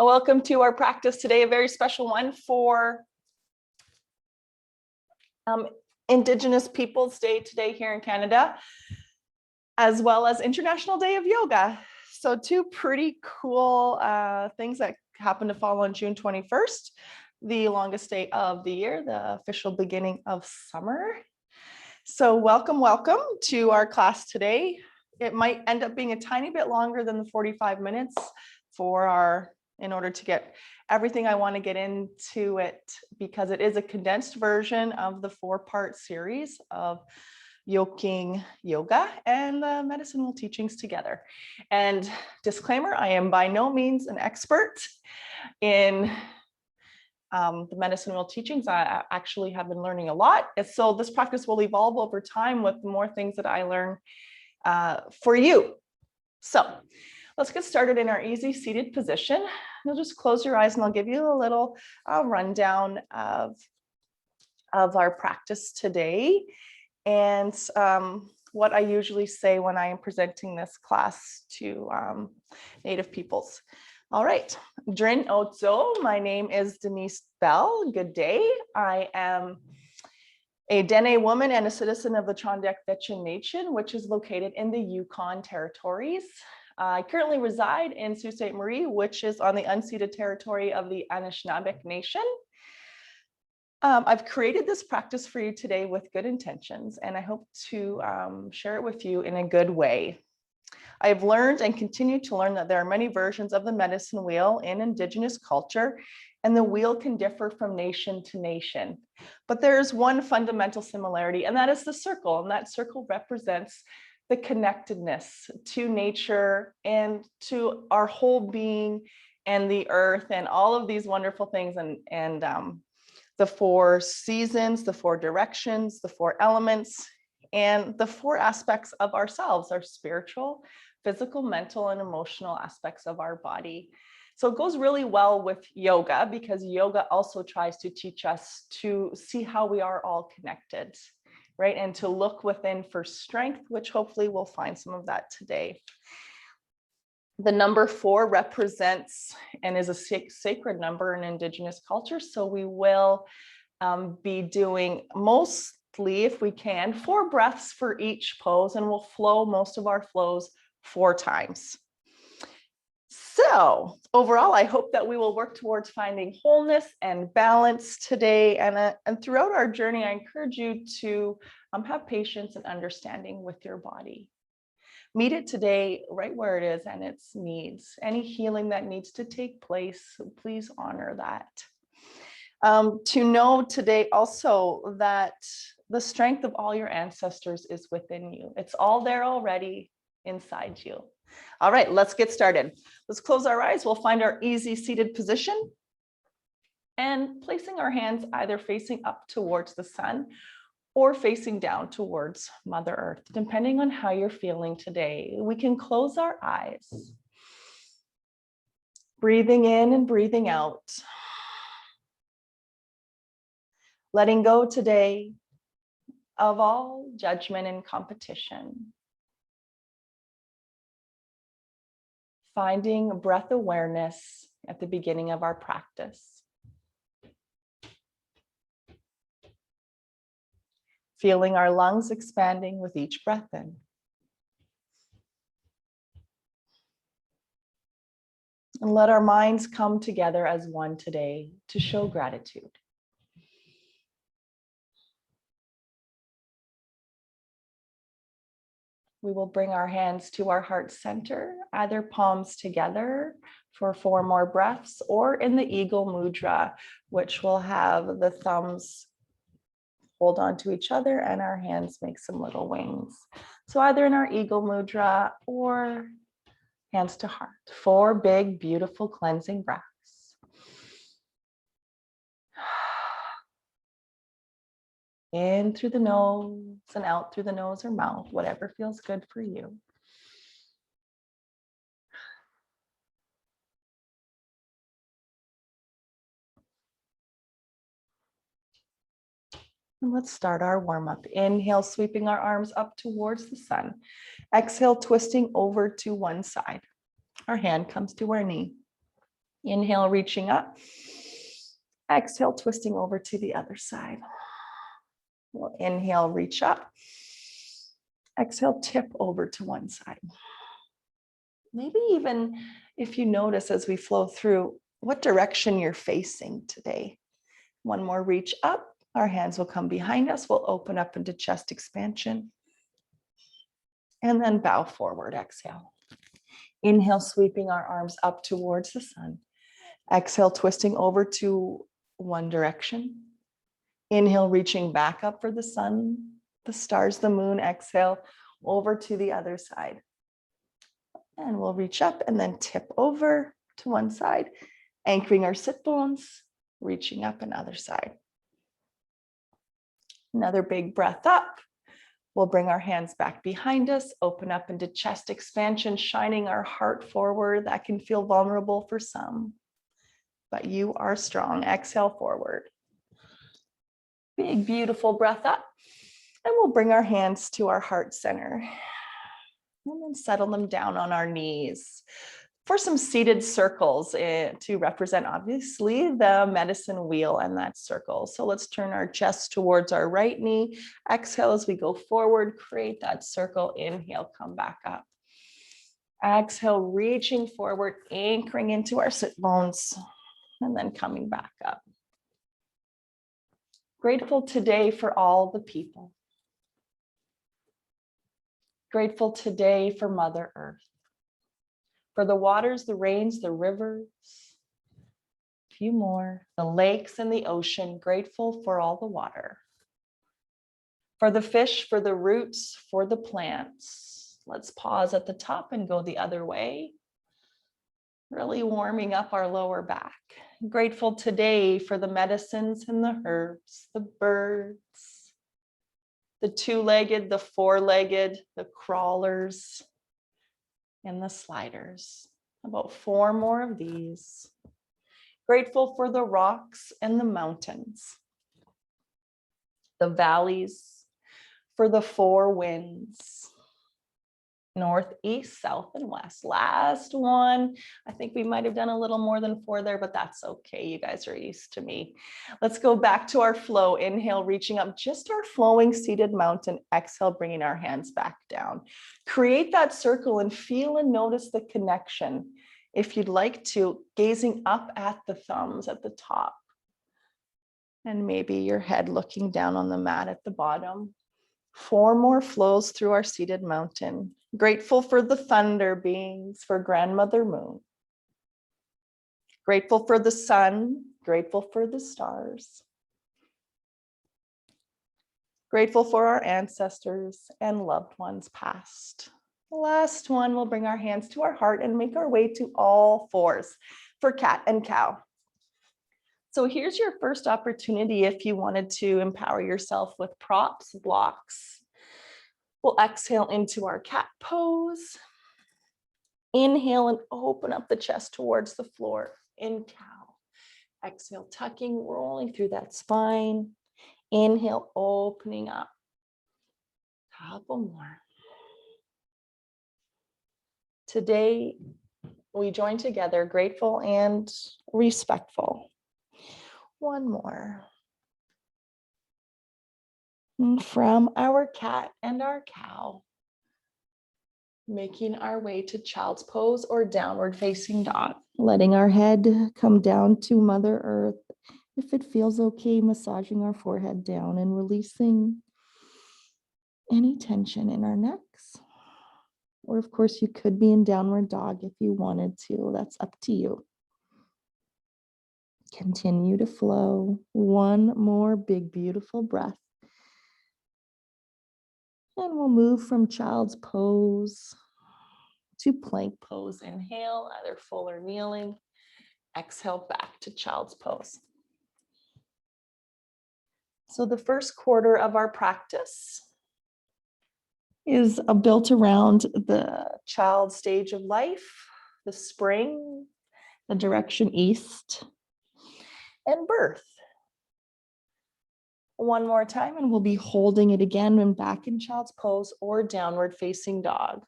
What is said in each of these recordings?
Welcome to our practice today, a very special one for Indigenous Peoples Day today here in Canada, as well as International Day of Yoga. So two pretty cool things that happen to fall on June 21st, the longest day of the year, the official beginning of summer. So welcome to our class today. It might end up being a tiny bit longer than the 45 minutes in order to get everything I want to get into it, because it is a condensed version of the 4-part series of yoking yoga and the medicine wheel teachings together. And disclaimer, I am by no means an expert in the medicine wheel teachings. I actually have been learning a lot. And so this practice will evolve over time with more things that I learn for you. So let's get started in our easy seated position. You'll just close your eyes and I'll give you a little rundown of our practice today. And what I usually say when I am presenting this class to Native peoples. All right, Drin Otso, my name is Denise Bell. Good day. I am a Dene woman and a citizen of the Trondek Hwechin Nation, which is located in the Yukon territories. I currently reside in Sault Ste. Marie, which is on the unceded territory of the Anishinaabe Nation. I've created this practice for you today with good intentions, and I hope to share it with you in a good way. I've learned and continue to learn that there are many versions of the medicine wheel in Indigenous culture, and the wheel can differ from nation to nation. But there is one fundamental similarity, and that is the circle, and that circle represents the connectedness to nature and to our whole being and the earth and all of these wonderful things, and the 4 seasons, the 4 directions, the 4 elements, and the 4 aspects of ourselves, our spiritual, physical, mental, and emotional aspects of our body. So it goes really well with yoga, because yoga also tries to teach us to see how we are all connected, right? And to look within for strength, which hopefully we'll find some of that today. The number 4 represents and is a sacred number in Indigenous culture. So we will be doing mostly, if we can, 4 breaths for each pose, and we'll flow most of our flows 4 times. So overall, I hope that we will work towards finding wholeness and balance today. And throughout our journey, I encourage you to have patience and understanding with your body. Meet it today right where it is and its needs. Any healing that needs to take place, please honor that. To know today also that the strength of all your ancestors is within you. It's all there already inside you. All right, let's get started. Let's close our eyes. We'll find our easy seated position and placing our hands either facing up towards the sun or facing down towards Mother Earth, depending on how you're feeling today. We can close our eyes, breathing in and breathing out. Letting go today of all judgment and competition. Finding breath awareness at the beginning of our practice. Feeling our lungs expanding with each breath in. And let our minds come together as one today to show gratitude. We will bring our hands to our heart center, either palms together for 4 more breaths, or in the Eagle Mudra, which will have the thumbs hold on to each other and our hands make some little wings. So either in our Eagle Mudra or hands to heart. 4 big, beautiful cleansing breaths. In through the nose and out through the nose or mouth, whatever feels good for you. And let's start our warm-up. Inhale, sweeping our arms up towards the sun. Exhale, twisting over to one side. Our hand comes to our knee. Inhale, reaching up. Exhale, twisting over to the other side. We'll inhale, reach up. Exhale, tip over to one side. Maybe even if you notice as we flow through what direction you're facing today. One more reach up. Our hands will come behind us. We'll open up into chest expansion. And then bow forward, exhale. Inhale, sweeping our arms up towards the sun. Exhale, twisting over to one direction. Inhale, reaching back up for the sun, the stars, the moon. Exhale, over to the other side. And we'll reach up and then tip over to one side, anchoring our sit bones, reaching up another side. Another big breath up. We'll bring our hands back behind us, open up into chest expansion, shining our heart forward. That can feel vulnerable for some, but you are strong. Exhale forward. Big, beautiful breath up. And we'll bring our hands to our heart center and then settle them down on our knees for some seated circles to represent, obviously, the medicine wheel and that circle. So let's turn our chest towards our right knee. Exhale as we go forward, create that circle. Inhale, come back up. Exhale, reaching forward, anchoring into our sit bones, and then coming back up. Grateful today for all the people. Grateful today for Mother Earth, for the waters, the rains, the rivers, a few more, the lakes and the ocean. Grateful for all the water, for the fish, for the roots, for the plants. Let's pause at the top and go the other way, really warming up our lower back. Grateful today for the medicines and the herbs, the birds, the two-legged, the four-legged, the crawlers, and the sliders. About 4 more of these. Grateful for the rocks and the mountains, the valleys, for the 4 winds, north, east, south, and west. Last one. I think we might have done a little more than 4 there, but that's okay. You guys are used to me. Let's go back to our flow. Inhale, reaching up, just our flowing seated mountain. Exhale, bringing our hands back down. Create that circle and feel and notice the connection. If you'd like to, gazing up at the thumbs at the top. And maybe your head looking down on the mat at the bottom. 4 more flows through our seated mountain. Grateful for the thunder beings, for Grandmother Moon. Grateful for the sun, grateful for the stars. Grateful for our ancestors and loved ones past. The last one, we'll bring our hands to our heart and make our way to all 4s for cat and cow. So here's your first opportunity if you wanted to empower yourself with props, blocks. We'll exhale into our cat pose. Inhale and open up the chest towards the floor in cow. Exhale, tucking, rolling through that spine. Inhale, opening up. Couple more. Today, we join together, grateful and respectful. One more. From our cat and our cow, making our way to child's pose or downward facing dog, letting our head come down to Mother Earth. If it feels okay, massaging our forehead down and releasing any tension in our necks. Or of course, you could be in downward dog if you wanted to. That's up to you. Continue to flow. One more big, beautiful breath. And we'll move from child's pose to plank pose. Inhale, either full or kneeling. Exhale, back to child's pose. So the first quarter of our practice is built around the child stage of life, the spring, the direction east, and birth. One more time, and we'll be holding it again when back in child's pose or downward facing dog.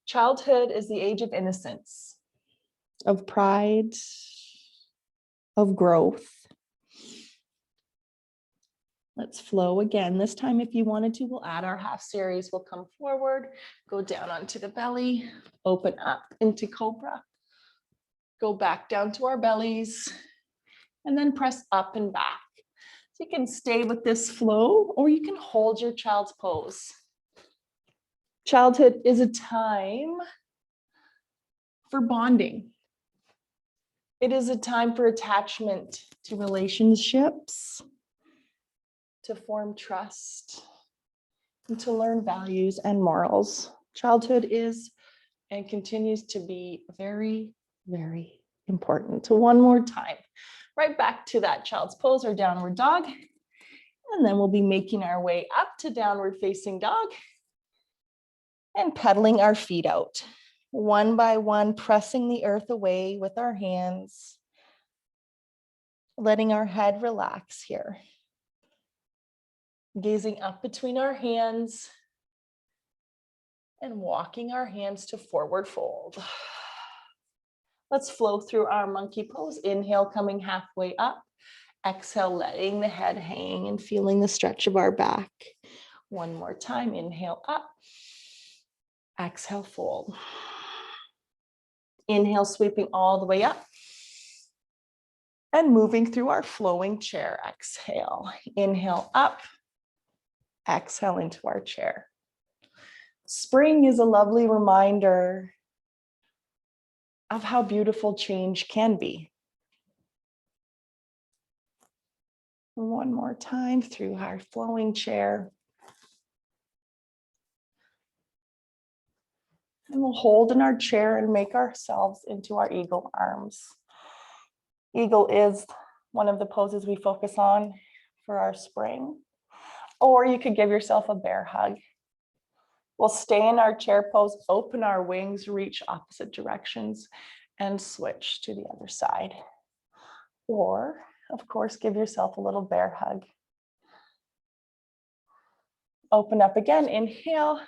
Childhood is the age of innocence. of pride, of growth. Let's flow again. This time, if you wanted to, we'll add our half series. We'll come forward, go down onto the belly, open up into Cobra, go back down to our bellies, and then press up and back. So you can stay with this flow, or you can hold your child's pose. Childhood is a time for bonding. It is a time for attachment to relationships, to form trust, and to learn values and morals. Childhood is and continues to be very, very important. So one more time, right back to that child's pose or downward dog. And then we'll be making our way up to downward facing dog and pedaling our feet out. One by one, pressing the earth away with our hands, letting our head relax here. Gazing up between our hands and walking our hands to forward fold. Let's flow through our monkey pose. Inhale, coming halfway up. Exhale, letting the head hang and feeling the stretch of our back. One more time, inhale up. Exhale, fold. Inhale, sweeping all the way up. And moving through our flowing chair. Exhale, inhale up. Exhale into our chair. Spring is a lovely reminder of how beautiful change can be. One more time through our flowing chair. And we'll hold in our chair and make ourselves into our eagle arms. Eagle is one of the poses we focus on for our spring. Or you could give yourself a bear hug. We'll stay in our chair pose, open our wings, reach opposite directions, and switch to the other side. Or, of course, give yourself a little bear hug. Open up again, inhale.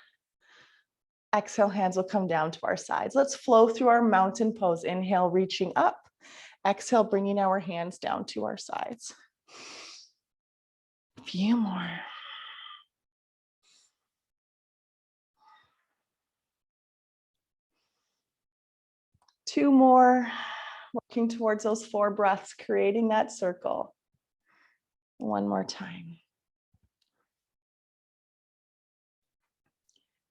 Exhale, hands will come down to our sides. Let's flow through our mountain pose. Inhale, reaching up. Exhale, bringing our hands down to our sides. A few more. Two more, working towards those 4 breaths, creating that circle. One more time.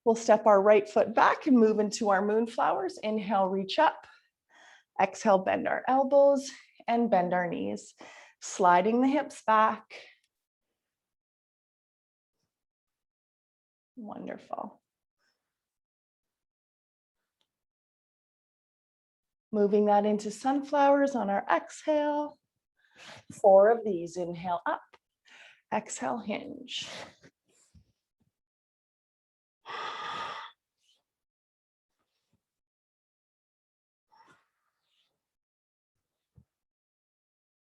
We'll step our right foot back and move into our moonflowers. Inhale, reach up. Exhale, bend our elbows and bend our knees, sliding the hips back. Wonderful. Moving that into sunflowers on our exhale. 4 of these. Inhale up. Exhale, hinge.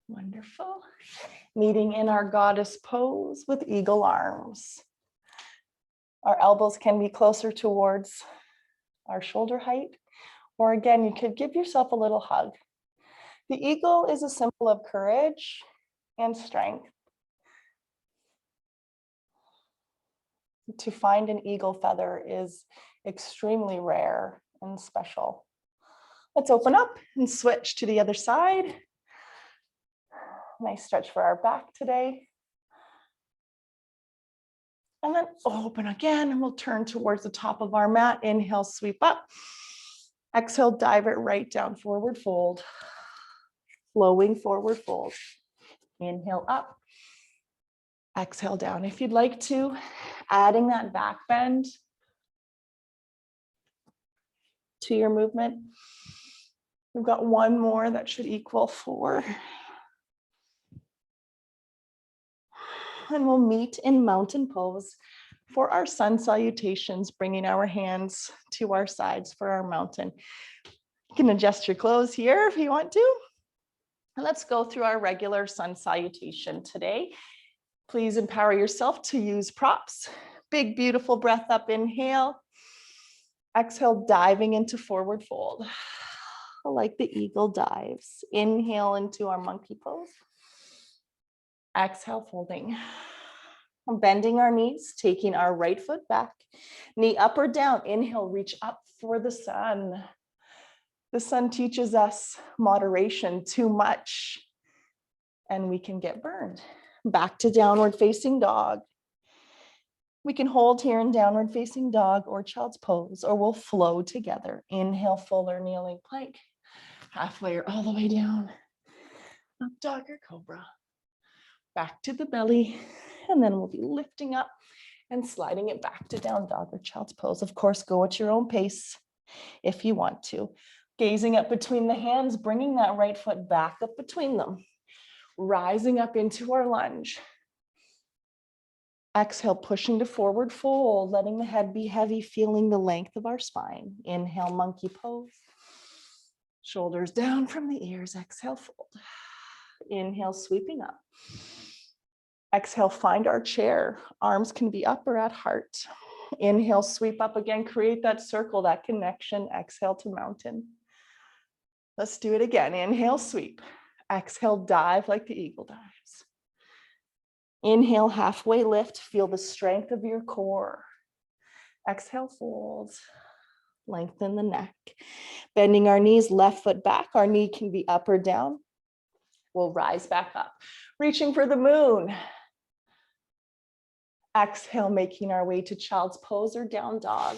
Wonderful. Meeting in our goddess pose with eagle arms. Our elbows can be closer towards our shoulder height. Or again, you could give yourself a little hug. The eagle is a symbol of courage and strength. To find an eagle feather is extremely rare and special. Let's open up and switch to the other side. Nice stretch for our back today. And then open again, and we'll turn towards the top of our mat. Inhale, sweep up. Exhale, dive it right down, forward fold. Flowing forward fold. Inhale up. Exhale down. If you'd like to, adding that back bend to your movement. We've got one more that should equal 4. And we'll meet in mountain pose for our sun salutations, bringing our hands to our sides for our mountain. You can adjust your clothes here if you want to. And let's go through our regular sun salutation today. Please empower yourself to use props. Big, beautiful breath up, inhale. Exhale, diving into forward fold. like the eagle dives. Inhale into our monkey pose. Exhale, folding. Bending our knees, taking our right foot back, knee up or down. Inhale, reach up for the sun. The sun teaches us moderation. Too much, and we can get burned. Back to downward facing dog. We can hold here in downward facing dog or child's pose, or we'll flow together. Inhale, fuller kneeling plank. Halfway or all the way down. Up dog or cobra. Back to the belly, and then we'll be lifting up and sliding it back to down dog or child's pose. Of course, go at your own pace if you want to. Gazing up between the hands, bringing that right foot back up between them. Rising up into our lunge. Exhale, pushing to forward fold, letting the head be heavy, feeling the length of our spine. Inhale, monkey pose. Shoulders down from the ears. Exhale, fold. Inhale, sweeping up. Exhale, find our chair. Arms can be up or at heart. Inhale, sweep up again, create that circle, that connection. Exhale to mountain. Let's do it again. Inhale, sweep. Exhale, dive like the eagle dives. Inhale, halfway lift. Feel the strength of your core. Exhale, fold. Lengthen the neck. Bending our knees, left foot back. Our knee can be up or down. We'll rise back up. Reaching for the moon. Exhale, making our way to child's pose or down dog.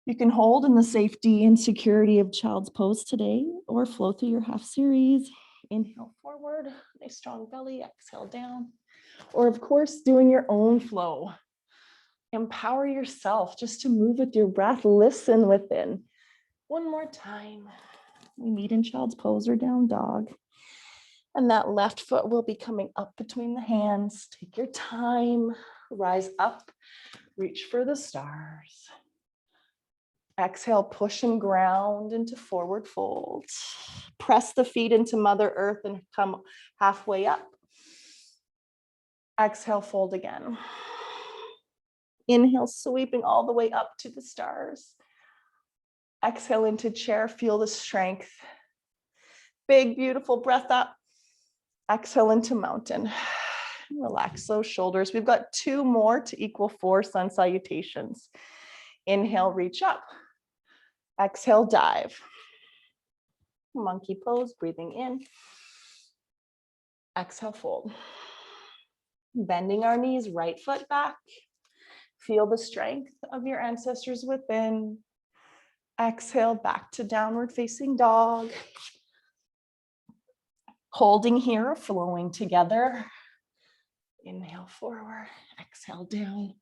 You can hold in the safety and security of child's pose today, or flow through your half series. Inhale forward, nice strong belly, exhale down. Or of course, doing your own flow. Empower yourself just to move with your breath, listen within. One more time. We meet in child's pose or down dog. And that left foot will be coming up between the hands. Take your time, rise up, reach for the stars. Exhale, push and ground into forward fold. Press the feet into Mother Earth and come halfway up. Exhale, fold again. Inhale, sweeping all the way up to the stars. Exhale into chair, feel the strength. Big, beautiful breath up. Exhale into mountain. Relax those shoulders. We've got 2 more to equal 4 sun salutations. Inhale, reach up. Exhale, dive. Monkey pose, breathing in. Exhale, fold. Bending our knees, right foot back. Feel the strength of your ancestors within. Exhale, back to downward facing dog. Holding here, flowing together. Inhale forward, exhale down.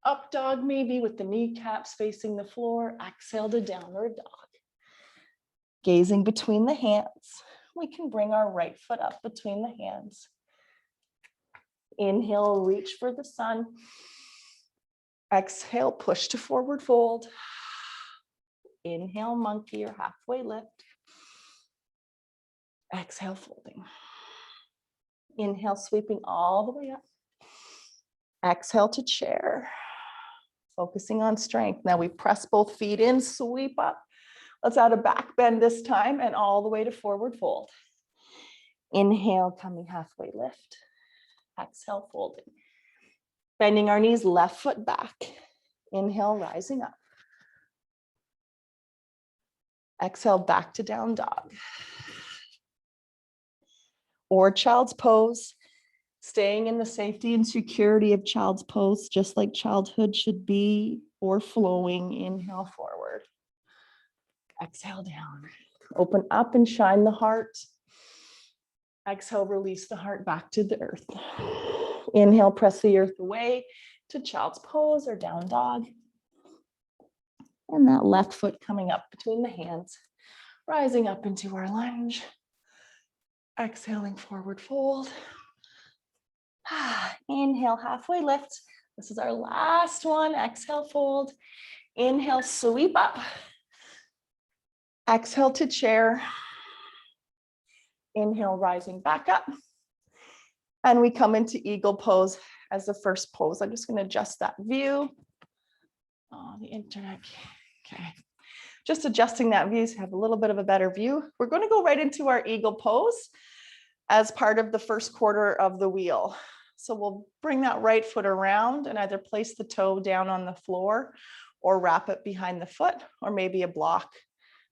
Up dog maybe with the kneecaps facing the floor. Exhale to downward dog. Gazing between the hands. We can bring our right foot up between the hands. Inhale, reach for the sun. Exhale, push to forward fold. Inhale, monkey or halfway lift. Exhale, folding. Inhale, sweeping all the way up. Exhale to chair. Focusing on strength. Now we press both feet in, sweep up. Let's add a back bend this time and all the way to forward fold. Inhale, coming halfway lift. Exhale, folding. Bending our knees, left foot back. Inhale, rising up. Exhale, back to down dog. Or child's pose, staying in the safety and security of child's pose, just like childhood should be, or flowing. Inhale forward. Exhale down. Open up and shine the heart. Exhale, release the heart back to the earth. Inhale, press the earth away to child's pose or down dog. And that left foot coming up between the hands, rising up into our lunge. Exhaling, forward fold. Inhale, halfway lift. This is our last one. Exhale, fold. Inhale, sweep up. Exhale to chair. Inhale, rising back up. And we come into eagle pose as the first pose. I'm just going to adjust that view. Oh, the internet. Okay. Just adjusting that view so you have a little bit of a better view. We're going to go right into our eagle pose as part of the first quarter of the wheel. So we'll bring that right foot around and either place the toe down on the floor or wrap it behind the foot, or maybe a block.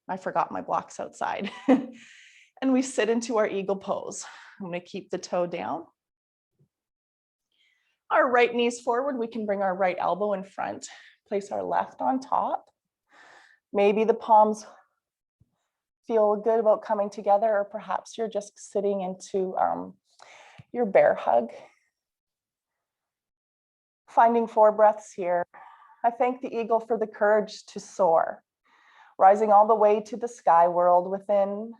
I forgot my blocks outside. And we sit into our eagle pose. I'm going to keep the toe down. Our right knee's forward. We can bring our right elbow in front, place our left on top. Maybe the palms feel good about coming together, or perhaps you're just sitting into your bear hug. Finding 4 breaths here. I thank the eagle for the courage to soar, rising all the way to the sky world within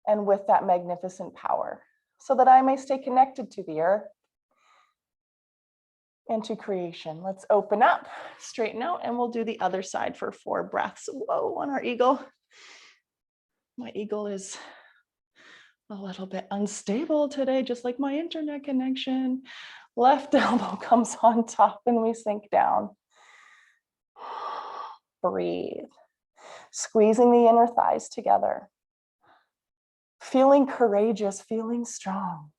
and with that magnificent power, so that I may stay connected to the earth and to creation. Let's open up, straighten out, and we'll do the other side for 4 breaths. Whoa, on our eagle. My eagle is a little bit unstable today, just like my internet connection. Left elbow comes on top and we sink down. Breathe. Squeezing the inner thighs together. Feeling courageous, feeling strong.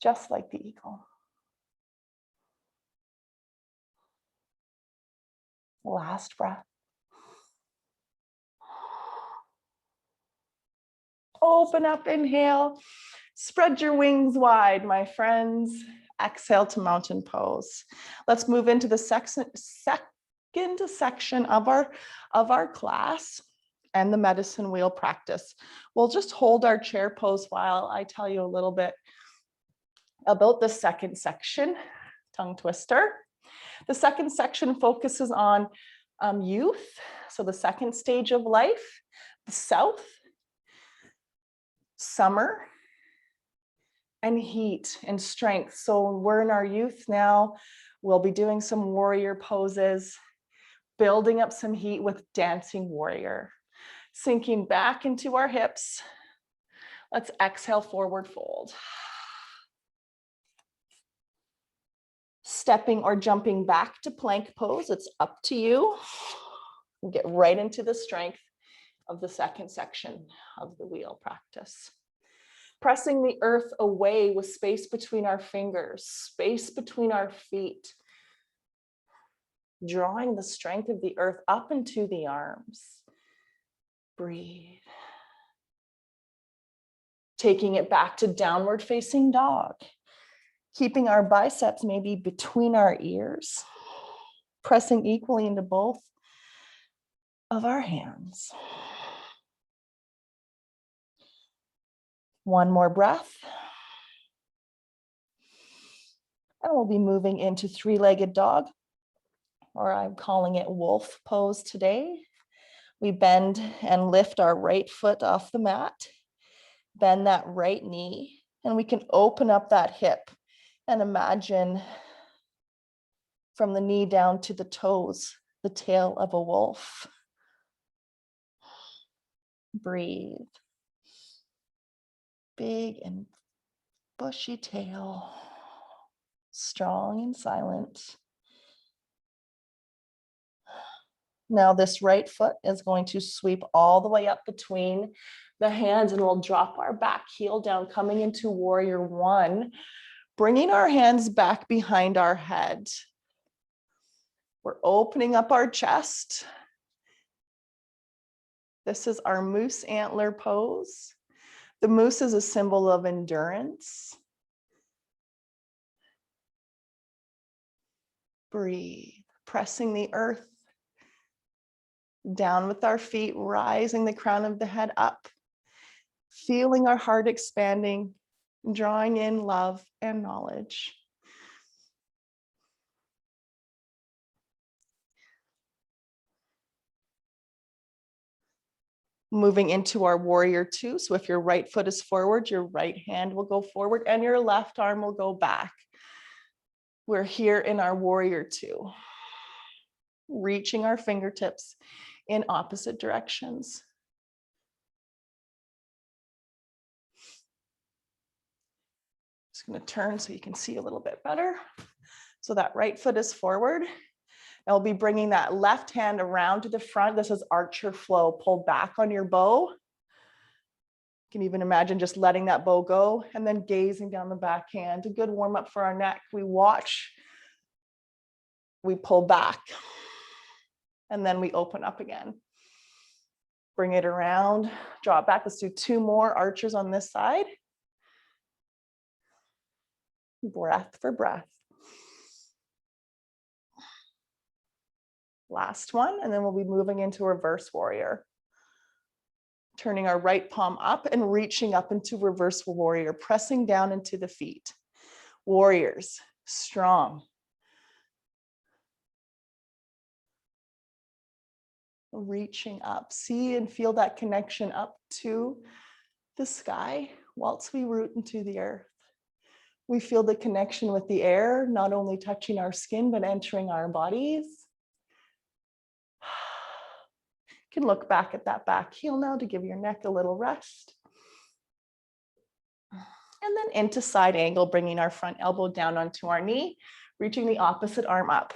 Just like the eagle. Last breath. Open up, inhale. Spread your wings wide, my friends. Exhale to mountain pose. Let's move into the second section of our class and the medicine wheel practice. We'll just hold our chair pose while I tell you a little bit about the second section, tongue twister. The second section focuses on youth, so the second stage of life, the south, summer, and heat and strength. So we're in our youth now. We'll be doing some warrior poses, building up some heat with dancing warrior. Sinking back into our hips. Let's exhale, forward fold. Stepping or jumping back to plank pose, it's up to you. Get right into the strength of the second section of the wheel practice. Pressing the earth away with space between our fingers, space between our feet. Drawing the strength of the earth up into the arms. Breathe. Taking it back to downward facing dog. Keeping our biceps maybe between our ears. Pressing equally into both of our hands. One more breath. And we'll be moving into 3-legged dog, or I'm calling it wolf pose today. We bend and lift our right foot off the mat, bend that right knee, and we can open up that hip and imagine from the knee down to the toes, the tail of a wolf. Breathe. Big and bushy tail, strong and silent. Now this right foot is going to sweep all the way up between the hands, and we'll drop our back heel down, coming into warrior 1, bringing our hands back behind our head. We're opening up our chest. This is our moose antler pose. The moose is a symbol of endurance. Breathe, pressing the earth down with our feet, rising the crown of the head up, feeling our heart expanding, drawing in love and knowledge. Moving into our warrior 2. So if your right foot is forward, your right hand will go forward and your left arm will go back. We're here in our warrior 2, reaching our fingertips in opposite directions. Just going to turn so you can see a little bit better. So that right foot is forward. Now we'll be bringing that left hand around to the front. This is archer flow. Pull back on your bow. You can even imagine just letting that bow go and then gazing down the backhand. A good warm up for our neck. We watch, we pull back, and then we open up again. Bring it around, draw it back. Let's do 2 more archers on this side. Breath for breath. Last one, and then we'll be moving into reverse warrior. Turning our right palm up and reaching up into reverse warrior, pressing down into the feet. Warriors, strong. Reaching up, see and feel that connection up to the sky whilst we root into the earth. We feel the connection with the air, not only touching our skin, but entering our bodies. You can look back at that back heel now to give your neck a little rest. And then into side angle, bringing our front elbow down onto our knee, reaching the opposite arm up.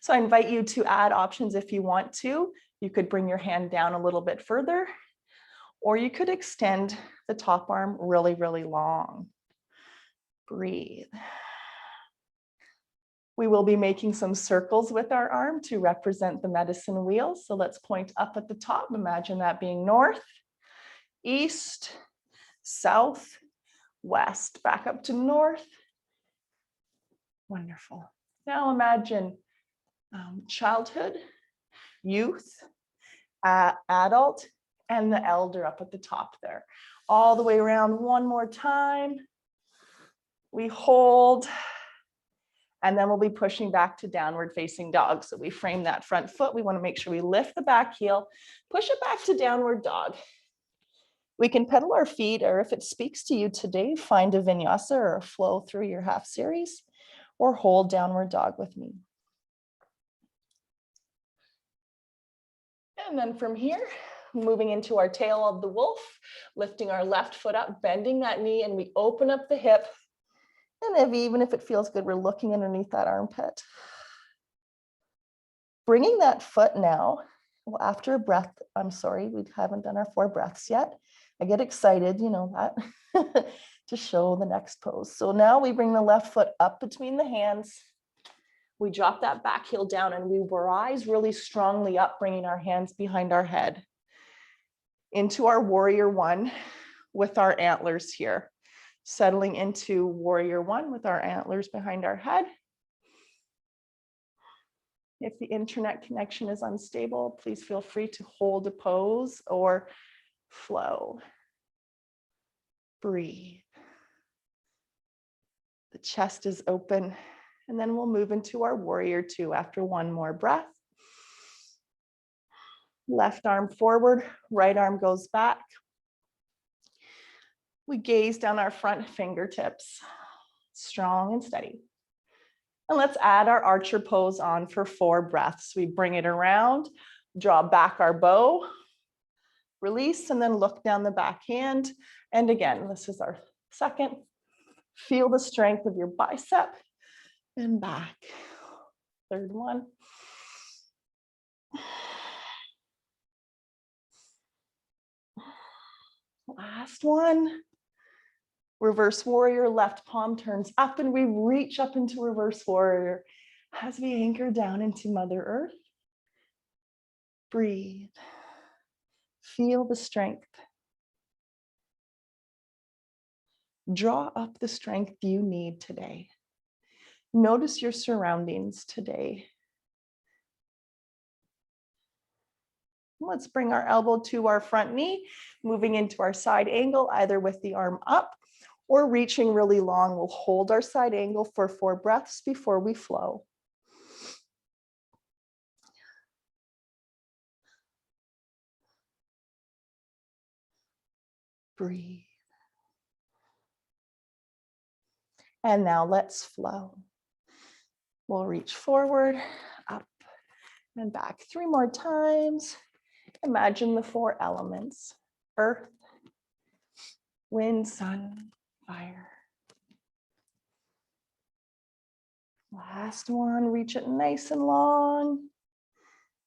So I invite you to add options if you want to. You could bring your hand down a little bit further, or you could extend the top arm really, really long. Breathe. We will be making some circles with our arm to represent the medicine wheel. So let's point up at the top. Imagine that being north, east, south, west, back up to north. Wonderful. Now imagine childhood, youth, adult, and the elder up at the top there. All the way around one more time. We hold, and then we'll be pushing back to downward facing dog. So we frame that front foot. We want to make sure we lift the back heel, push it back to downward dog. We can pedal our feet, or if it speaks to you today, find a vinyasa or a flow through your half series, or hold downward dog with me. And then from here, moving into our tail of the wolf, lifting our left foot up, bending that knee, and we open up the hip. And even if it feels good, we're looking underneath that armpit. Bringing that foot now, well, after a breath, I'm sorry, we haven't done our 4 breaths yet. I get excited, you know that, to show the next pose. So now we bring the left foot up between the hands. We drop that back heel down and we rise really strongly up, bringing our hands behind our head into our warrior 1 with our antlers here. Settling into warrior 1 with our antlers behind our head. If the internet connection is unstable, please feel free to hold a pose or flow. Breathe. The chest is open, and then we'll move into our warrior 2 after 1 more breath. Left arm forward, right arm goes back. We gaze down our front fingertips, strong and steady. And let's add our archer pose on for 4 breaths. We bring it around, draw back our bow, release, and then look down the backhand. And again, this is our second. Feel the strength of your bicep and back. 3rd one. Last one. Reverse warrior, left palm turns up and we reach up into reverse warrior as we anchor down into Mother Earth. Breathe. Feel the strength. Draw up the strength you need today. Notice your surroundings today. Let's bring our elbow to our front knee, moving into our side angle, either with the arm up or reaching really long. We'll hold our side angle for 4 breaths before we flow. Breathe. And now let's flow. We'll reach forward, up, and back 3 more times. Imagine the 4 elements: earth, wind, sun, fire. Last one, reach it nice and long.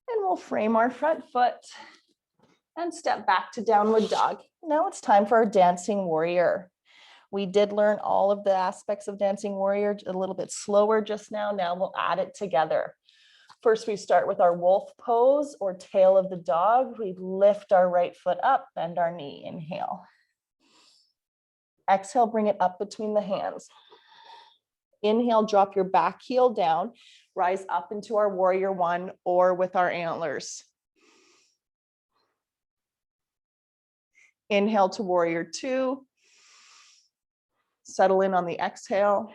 And we'll frame our front foot and step back to downward dog. Now it's time for our dancing warrior. We did learn all of the aspects of dancing warrior a little bit slower just now. Now we'll add it together. First, we start with our wolf pose or tail of the dog. We lift our right foot up, bend our knee, inhale. Exhale, bring it up between the hands. Inhale, drop your back heel down, rise up into our warrior one or with our antlers. Inhale to warrior two. Settle in on the exhale.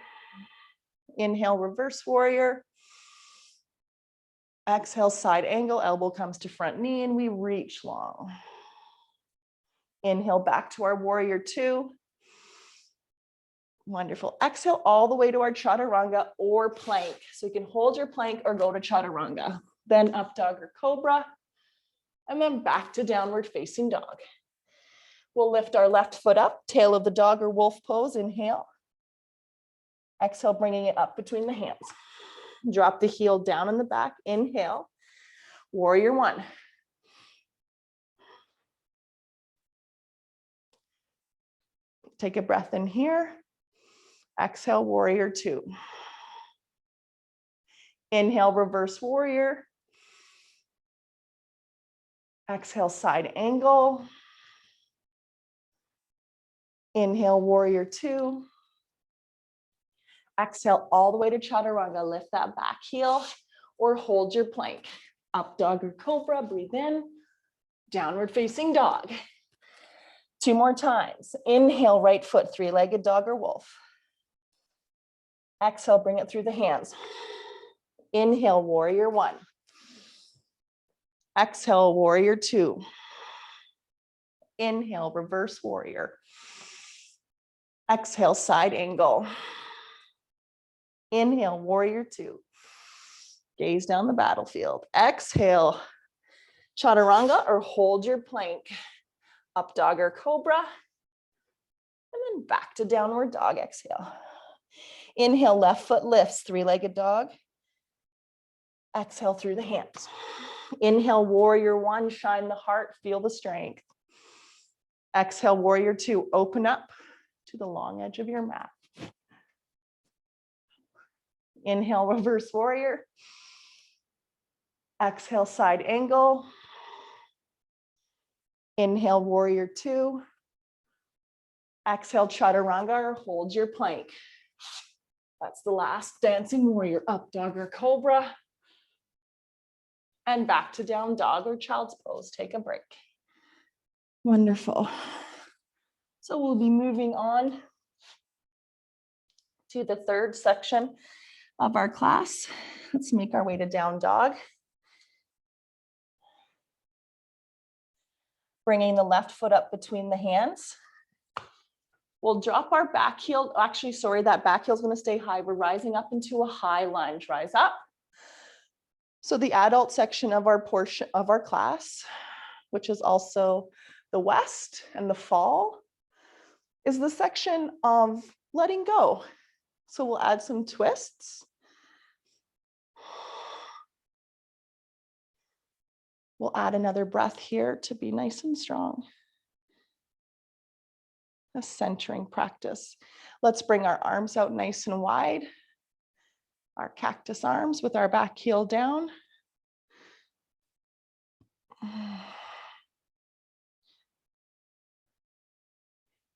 Inhale, reverse warrior. Exhale, side angle, elbow comes to front knee, and we reach long. Inhale, back to our warrior two. Wonderful. Exhale all the way to our chaturanga or plank. So you can hold your plank or go to chaturanga. Then up dog or cobra, and then back to downward facing dog. We'll lift our left foot up, tail of the dog or wolf pose, inhale. Exhale, bringing it up between the hands. Drop the heel down in the back, inhale. Warrior one. Take a breath in here. Exhale, warrior two. Inhale, reverse warrior. Exhale, side angle. Inhale, warrior two. Exhale all the way to chaturanga. Lift that back heel or hold your plank. Up dog or cobra, breathe in. Downward facing dog. Two more times. Inhale, right foot, three-legged dog or wolf. Exhale, bring it through the hands. Inhale, warrior one. Exhale, warrior two. Inhale, reverse warrior. Exhale, side angle. Inhale, warrior two. Gaze down the battlefield. Exhale, chaturanga or hold your plank. Up dog or cobra. And then back to downward dog, exhale. Inhale, left foot lifts, three-legged dog. Exhale through the hands. Inhale, warrior one, shine the heart, feel the strength. Exhale, warrior two, open up to the long edge of your mat. Inhale, reverse warrior. Exhale, side angle. Inhale, warrior two. Exhale, chaturanga or hold your plank. That's the last dancing warrior. Up dog or cobra. And back to down dog or child's pose. Take a break. Wonderful. So we'll be moving on to the third section of our class. Let's make our way to down dog. Bringing the left foot up between the hands. We'll drop our back heel. Actually, sorry, that back heel is going to stay high. We're rising up into a high lunge. Rise up. So the adult section of our portion of our class, which is also the west and the fall, is the section of letting go. So we'll add some twists. We'll add another breath here to be nice and strong. A centering practice. Let's bring our arms out nice and wide. Our cactus arms with our back heel down.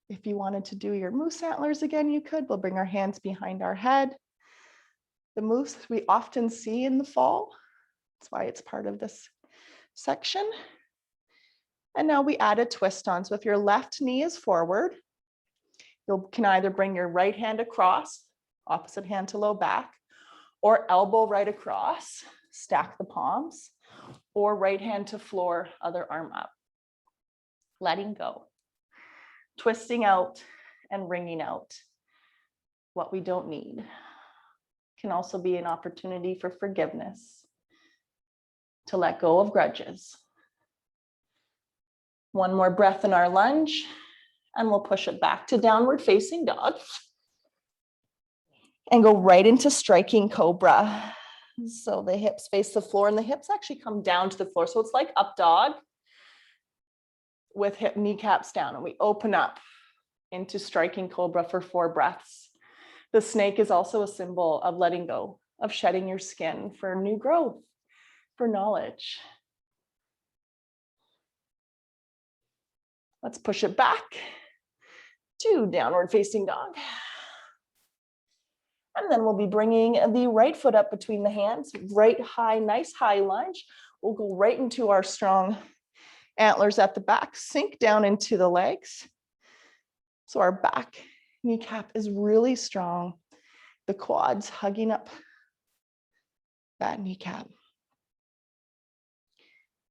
If you wanted to do your moose antlers again, you could. We'll bring our hands behind our head. The moose we often see in the fall. That's why it's part of this section. And now we add a twist on. So if your left knee is forward, you can either bring your right hand across, opposite hand to low back, or elbow right across, stack the palms, or right hand to floor, other arm up. Letting go. Twisting out and wringing out what we don't need. Can also be an opportunity for forgiveness, to let go of grudges. One more breath in our lunge, and we'll push it back to downward facing dog. and go right into striking cobra. So the hips face the floor and the hips actually come down to the floor. So it's like up dog with hip kneecaps down, and we open up into striking cobra for 4 breaths. The snake is also a symbol of letting go, of shedding your skin for new growth, for knowledge. Let's push it back to downward facing dog. And then we'll be bringing the right foot up between the hands, right high, nice high lunge. We'll go right into our strong antlers at the back, sink down into the legs. So our back kneecap is really strong. The quads hugging up that kneecap.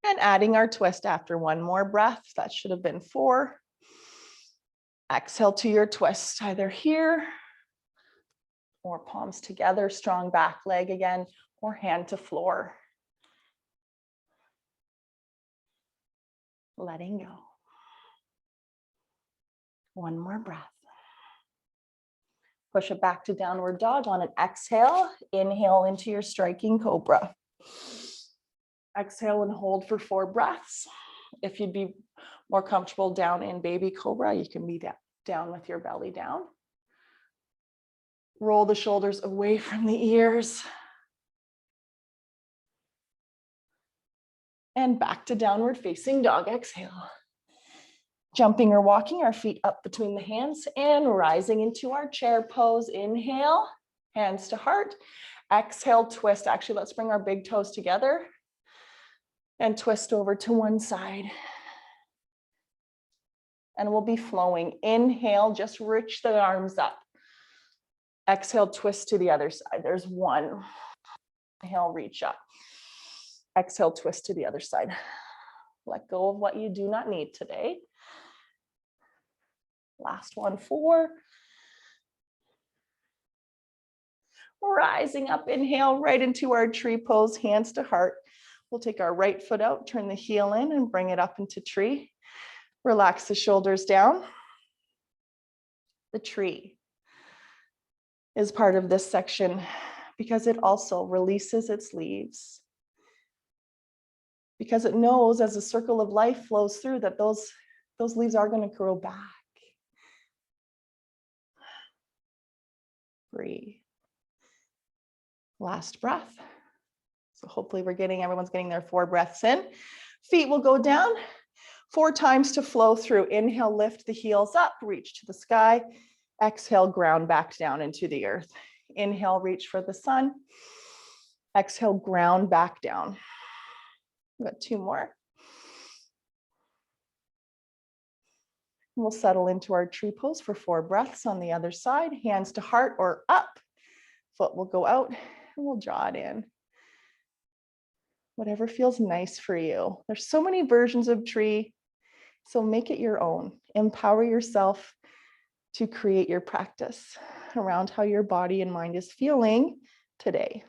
And adding our twist after 1 more breath. That should have been 4. Exhale to your twist, either here or palms together, strong back leg again, or hand to floor. Letting go. 1 more breath. Push it back to downward dog on an exhale. Inhale into your striking cobra. Exhale and hold for 4 breaths. If you'd be more comfortable down in baby cobra, you can be down with your belly down. Roll the shoulders away from the ears. And back to downward facing dog. Exhale. Jumping or walking our feet up between the hands and rising into our chair pose. Inhale, hands to heart. Exhale, twist. Actually, let's bring our big toes together and twist over to one side. And we'll be flowing. Inhale, just reach the arms up. Exhale, twist to the other side. There's 1. Inhale, reach up. Exhale, twist to the other side. Let go of what you do not need today. Last one, 4. Rising up, inhale right into our tree pose, hands to heart. We'll take our right foot out, turn the heel in and bring it up into tree. Relax the shoulders down. The tree is part of this section because it also releases its leaves. Because it knows as the circle of life flows through that those leaves are going to grow back. Breathe. Last breath. So hopefully everyone's getting their 4 breaths in. Feet will go down 4 times to flow through. Inhale, lift the heels up, reach to the sky. Exhale, ground back down into the earth. Inhale, reach for the sun. Exhale, ground back down. We've got 2 more. We'll settle into our tree pose for 4 breaths on the other side. Hands to heart or up. Foot will go out and we'll draw it in. Whatever feels nice for you. There's so many versions of tree, so make it your own. Empower yourself to create your practice around how your body and mind is feeling today.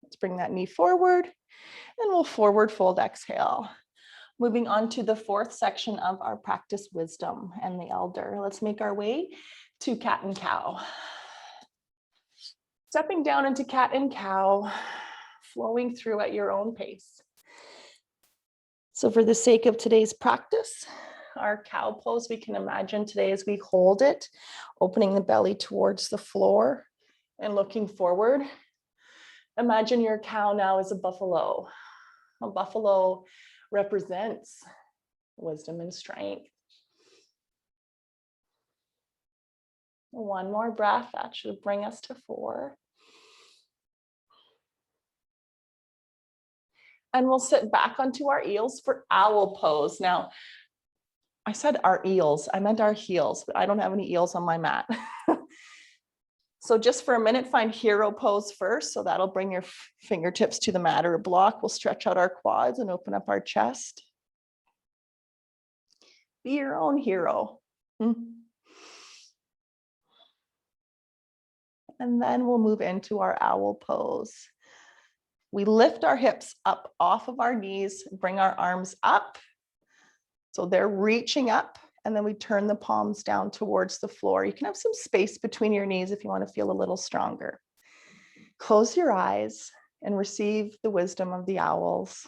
Let's bring that knee forward and we'll forward fold, exhale. Moving on to the 4th section of our practice, wisdom and the elder. Let's make our way to cat and cow. Stepping down into cat and cow, flowing through at your own pace. So for the sake of today's practice, our cow pose, we can imagine today as we hold it, opening the belly towards the floor and looking forward. Imagine your cow now is a buffalo. A buffalo represents wisdom and strength. 1 more breath, that should bring us to 4. And we'll sit back onto our heels for owl pose. Now, I said our eels, I meant our heels, but I don't have any eels on my mat. So just for a minute, find hero pose first. So that'll bring your fingertips to the mat or a block. We'll stretch out our quads and open up our chest. Be your own hero. And then we'll move into our owl pose. We lift our hips up off of our knees, bring our arms up. So they're reaching up And then we turn the palms down towards the floor. You can have some space between your knees if you want to feel a little stronger. Close your eyes and receive the wisdom of the owls.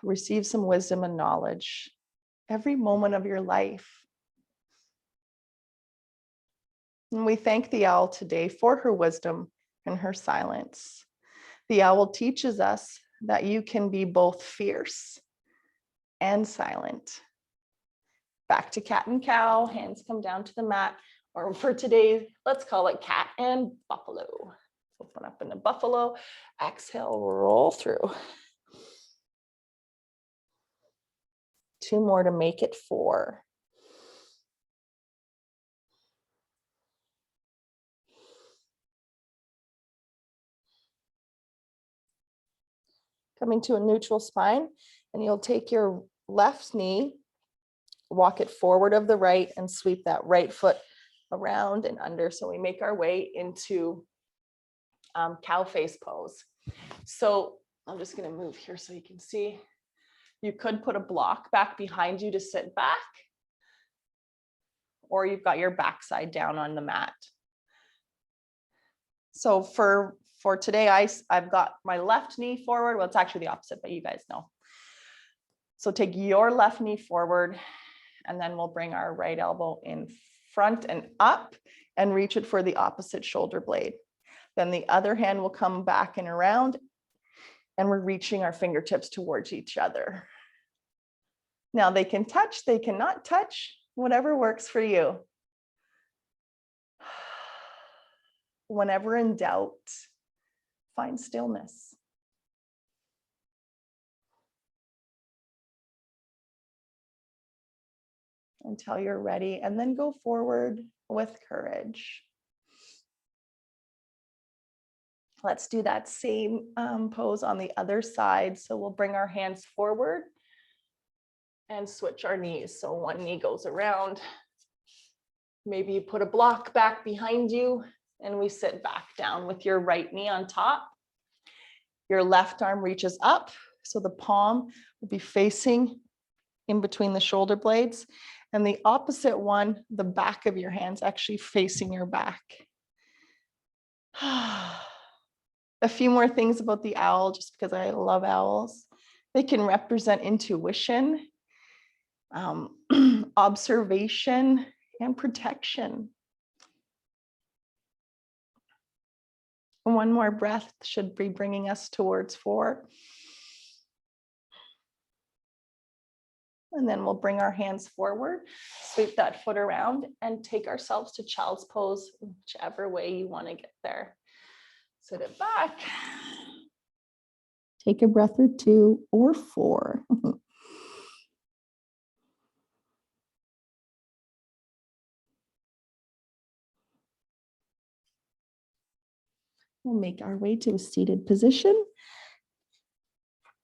Receive some wisdom and knowledge every moment of your life. And we thank the owl today for her wisdom and her silence. The owl teaches us that you can be both fierce and silent. Back to cat and cow, hands come down to the mat, or for today, let's call it cat and buffalo. Open up in a buffalo, exhale, roll through. 2 more to make it 4. Coming to a neutral spine, and you'll take your left knee, walk it forward of the right, and sweep that right foot around and under. So we make our way into cow face pose. So I'm just going to move here so you can see. You could put a block back behind you to sit back, or you've got your backside down on the mat. So for today, I've got my left knee forward. Well, it's actually the opposite, but you guys know. So take your left knee forward, and then we'll bring our right elbow in front and up and reach it for the opposite shoulder blade. Then the other hand will come back and around, and we're reaching our fingertips towards each other. Now they can touch, they cannot touch, whatever works for you. Whenever in doubt, find stillness. Until you're ready, and then go forward with courage. Let's do that same pose on the other side. So we'll bring our hands forward and switch our knees. So one knee goes around. Maybe you put a block back behind you, and we sit back down with your right knee on top. Your left arm reaches up, so the palm will be facing in between the shoulder blades, and the opposite one, the back of your hands actually facing your back. A few more things about the owl, just because I love owls. They can represent intuition, observation, and protection. One more breath should be bringing us towards 4. And then we'll bring our hands forward, sweep that foot around, and take ourselves to child's pose, whichever way you want to get there. Sit it back. Take a breath or 2 or 4. We'll make our way to a seated position.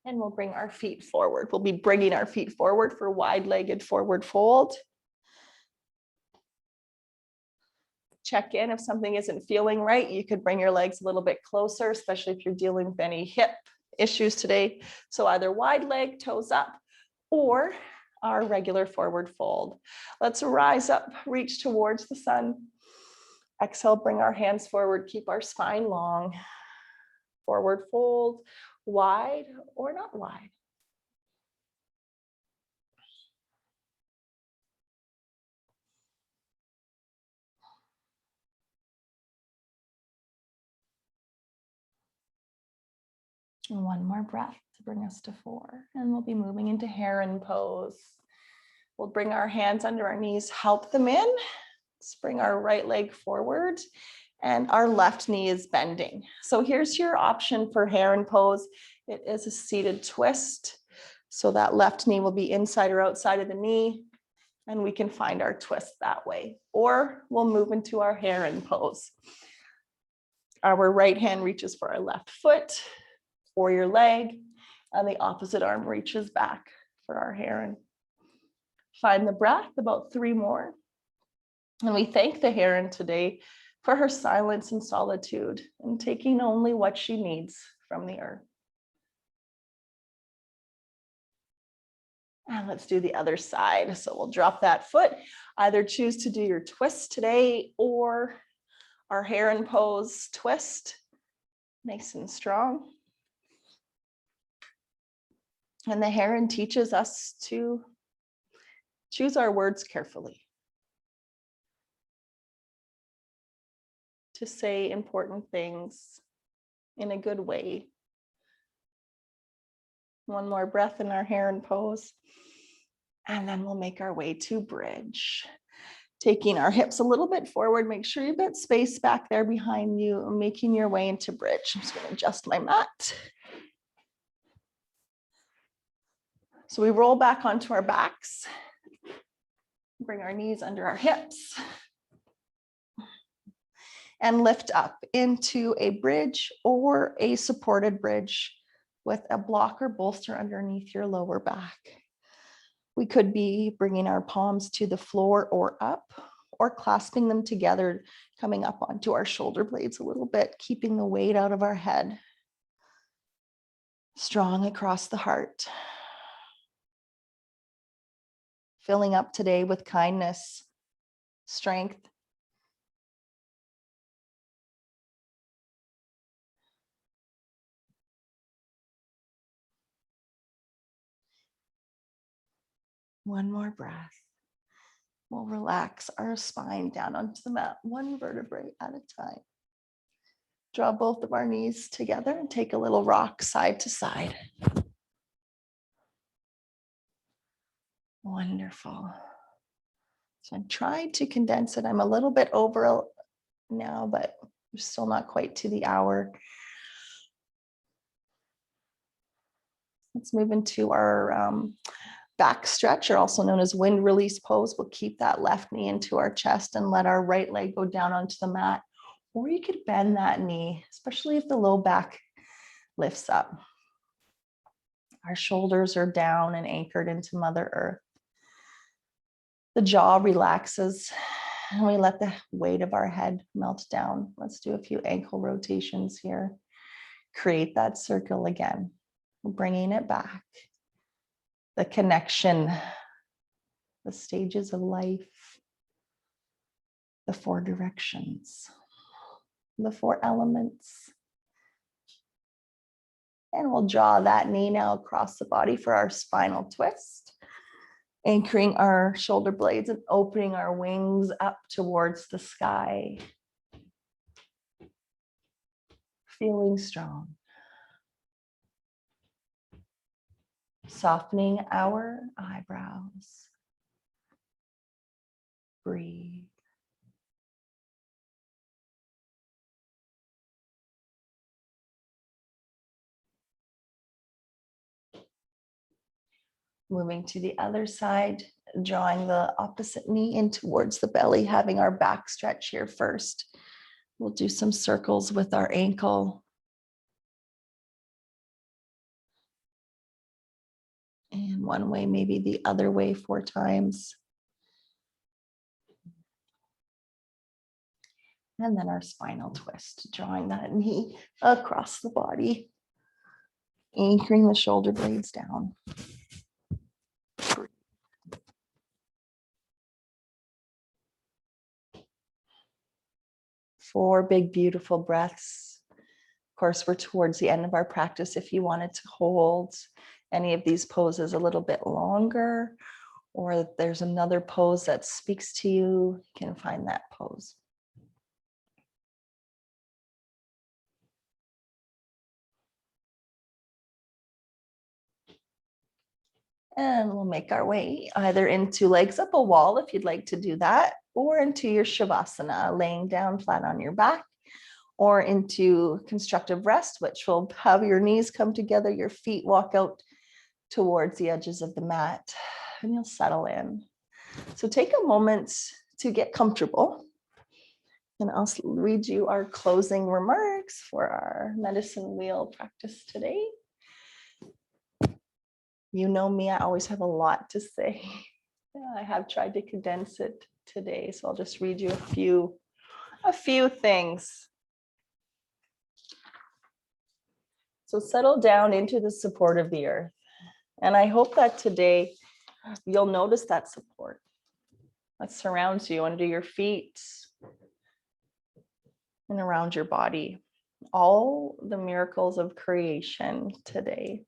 And we'll bring our feet forward. We'll be bringing our feet forward for wide-legged forward fold. Check in if something isn't feeling right. You could bring your legs a little bit closer, especially if you're dealing with any hip issues today. So either wide leg, toes up, or our regular forward fold. Let's rise up, reach towards the sun. Exhale, bring our hands forward, keep our spine long. Forward fold, wide or not wide. And one more breath to bring us to 4. And we'll be moving into Heron Pose. We'll bring our hands under our knees, help them in. Let's bring our right leg forward, and our left knee is bending. So here's your option for Heron Pose. It is a seated twist. So that left knee will be inside or outside of the knee, and we can find our twist that way. Or we'll move into our Heron Pose. Our right hand reaches for our left foot or your leg, and the opposite arm reaches back for our heron. Find the breath, about 3 more. And we thank the heron today for her silence and solitude and taking only what she needs from the earth. And let's do the other side. So we'll drop that foot, either choose to do your twist today or our Heron Pose twist, nice and strong. And the Heron teaches us to choose our words carefully, to say important things in a good way. One more breath in our Heron Pose. And then we'll make our way to bridge. Taking our hips a little bit forward, make sure you've got space back there behind you, making your way into bridge. I'm just going to adjust my mat. So we roll back onto our backs, bring our knees under our hips, and lift up into a bridge or a supported bridge with a block or bolster underneath your lower back. We could be bringing our palms to the floor or up, or clasping them together, coming up onto our shoulder blades a little bit, keeping the weight out of our head. Strong across the heart. Filling up today with kindness, strength, one more breath. We'll relax our spine down onto the mat, one vertebrae at a time. Draw both of our knees together and take a little rock side to side. Wonderful. So I'm trying to condense it. I'm a little bit over now, but we're still not quite to the hour. Let's move into our back stretch, or also known as wind release pose. We'll keep that left knee into our chest and let our right leg go down onto the mat. Or you could bend that knee, especially if the low back lifts up. Our shoulders are down and anchored into Mother Earth. The jaw relaxes and we let the weight of our head melt down. Let's do a few ankle rotations here. Create that circle again, bringing it back. The connection, the stages of life, the four directions, the four elements. And we'll draw that knee now across the body for our spinal twist, anchoring our shoulder blades and opening our wings up towards the sky. Feeling strong. Softening our eyebrows. Breathe. Moving to the other side, drawing the opposite knee in towards the belly, having our back stretch here first. We'll do some circles with our ankle. And one way, maybe the other way 4 times. And then our spinal twist, drawing that knee across the body, anchoring the shoulder blades down. 4 big, beautiful breaths. Of course, we're towards the end of our practice. If you wanted to hold any of these poses a little bit longer, or if there's another pose that speaks to you, you can find that pose. And we'll make our way either into legs up a wall if you'd like to do that, or into your Shavasana, laying down flat on your back, or into constructive rest, which will have your knees come together, your feet walk out towards the edges of the mat, and you'll settle in. So take a moment to get comfortable. And I'll read you our closing remarks for our medicine wheel practice today. You know me, I always have a lot to say. I have tried to condense it today, so I'll just read you a few things. So settle down into the support of the earth. And I hope that today You'll notice that support that surrounds you under your feet and around your body. All the miracles of creation today.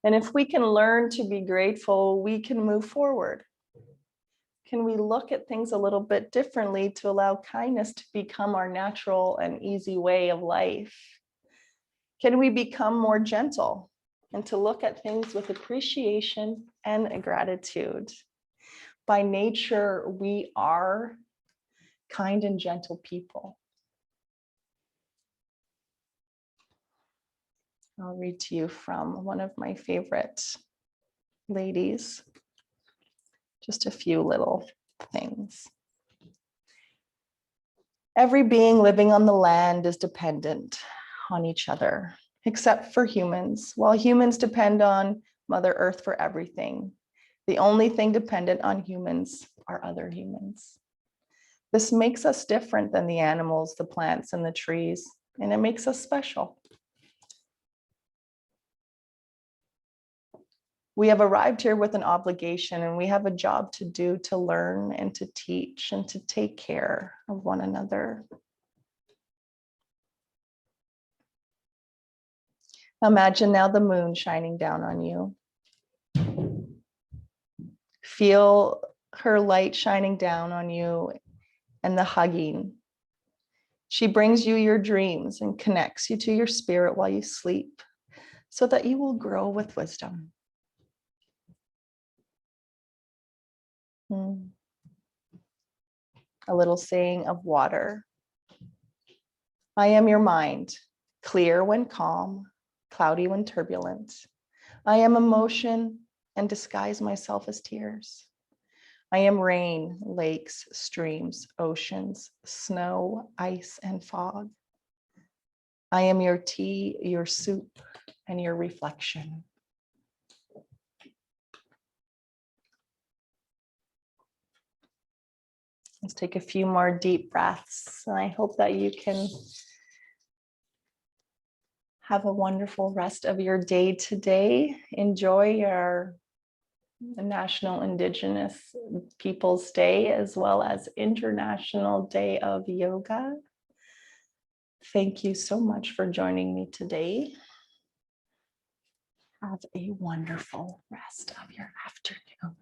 And if we can learn to be grateful, we can move forward. Can we look at things a little bit differently to allow kindness to become our natural and easy way of life? Can we become more gentle and to look at things with appreciation and gratitude? By nature, we are kind and gentle people. I'll read to you from one of my favorite ladies. Just a few little things. Every being living on the land is dependent on each other, except for humans. While humans depend on Mother Earth for everything, the only thing dependent on humans are other humans. This makes us different than the animals, the plants, and the trees, and it makes us special. We have arrived here with an obligation, and we have a job to do, to learn and to teach and to take care of one another. Imagine now the moon shining down on you. Feel her light shining down on you and the hugging. She brings you your dreams and connects you to your spirit while you sleep so that you will grow with wisdom. A little saying of water. I am your mind, clear when calm, cloudy when turbulent. I am emotion and disguise myself as tears. I am rain, lakes, streams, oceans, snow, ice, and fog. I am your tea, your soup, and your reflection. Let's take a few more deep breaths, and I hope that you can have a wonderful rest of your day today. Enjoy your National Indigenous Peoples Day, as well as International Day of Yoga. Thank you so much for joining me today. Have a wonderful rest of your afternoon.